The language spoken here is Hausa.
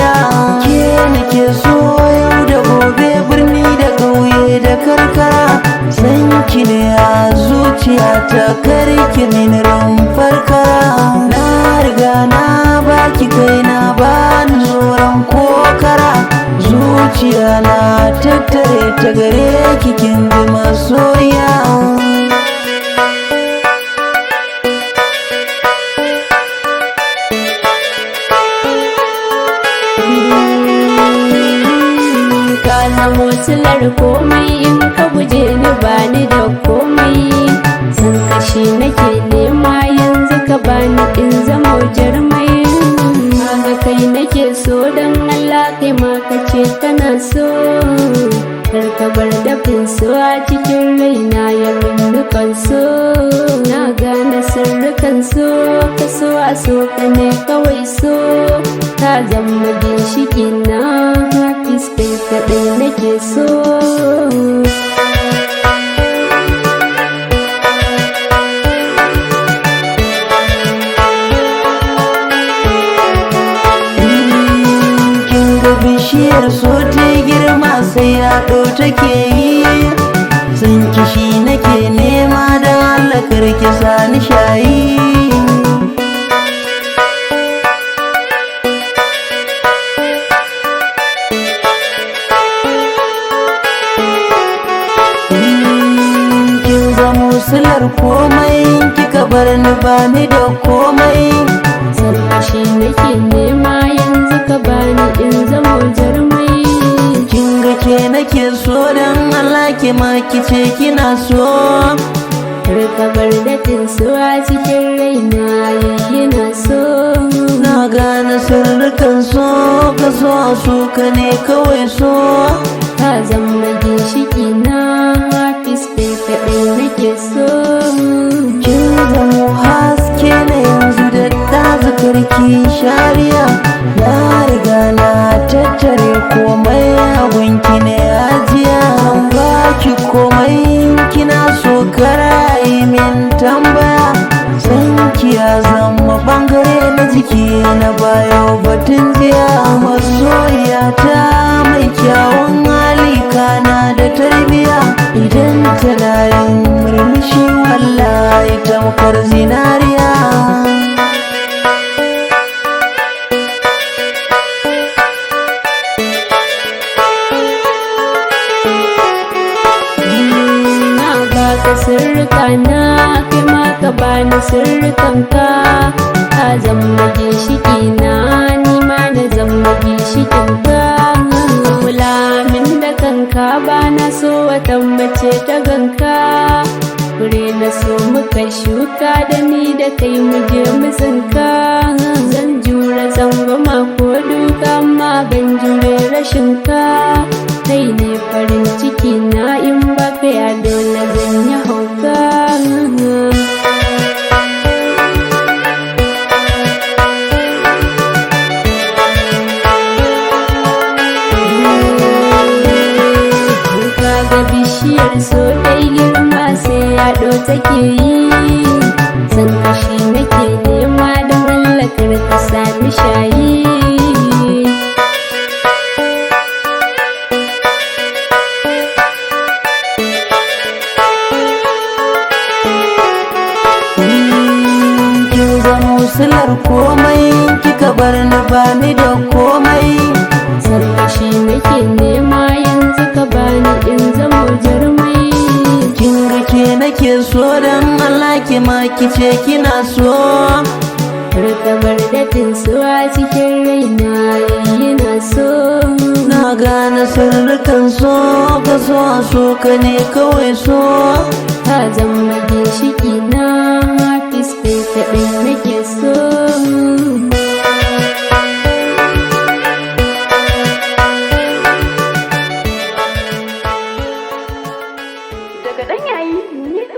soyayya. Ke nake so yau da gobe, birni da ƙauye da karkara. San ki ne a zuciya ta, karki min rumfar kara. Na riga na baki kaina, bani tsoron kokara. Zuciya na tattare ta gare ki, kin ji masoya. Ka zamo silar komai, in ka guje ni bani da komai. San kashi nake nema, yanzu ka bani in zamo jarmai. Kaga kai nake so, don Allah kai ma ka ce kana so. Kar ka bar dafin so a cikin raina, ya rundukan so. Na gane sirrukan so, ka so a so ka ne kawai so. Ka zama ginshiki na, Hafiz kai kaɗai nake so. Bishiyar so ta girma sai yaɗo take yi. San kishi nake nema, don Allah karki sani shayi. Kin zamo silar komai, kika bar ni bani da komai. San kashi nake nema, yanzu ka bani in zamo jarmai. Kin ga ke nake so, don Allah ke ma kice kina so. Kar ka bar dafin so a cikin raina, yana so. Na gane sirrukan so, ka so a so ka ne kawai so. Ka zama ginshiki na, Hafiz kai kaɗai nake so. Kin zamo haske na yanzu da ɗazu karki shariya. Na riga na tattare komai, abunki ne ajiya. An baki komai, kina so karayi min tambaya. San ki ya zama bangare na jiki na, bayo batun jiya. Masoyiya ta mai kyawun hali, kana da tarbiya. Idan tana yin murmushi, wallahi tamkar zinariya. Ka sirrika na, kai ma ka bani sirrikan ka. Ka zama ginshiki na, ni ma na zama ginshikin ka. Kula min da kanka, bana so wata mace ta ganka. Fure na so muka shuka, da ni da kai mu je mu tsinka. Zan jure zangwama ko duka, amma ban jure rashin ka. Kai ne farin ciki na, in baka ya dole zan yi hauka. Kaga bishiyar so dai girma, sai yaɗo take yi. San kashi nake nema, don Allah kar ka sami shayi. Silar komai, kika bar ni bani da komai. San kashi nake nema, yanzu ka bani in zamo jarmai. Kin ga ke nake so, don Allah ke ma kice kina so. Kar ka bar dafin so a cikin raina, yana so. Na gane sirrukan so, ka so a so ka ne kawai so. Ka zama ginshiki na, Hafiz kai kaɗai nake so. Daga ɗan yayi, ni da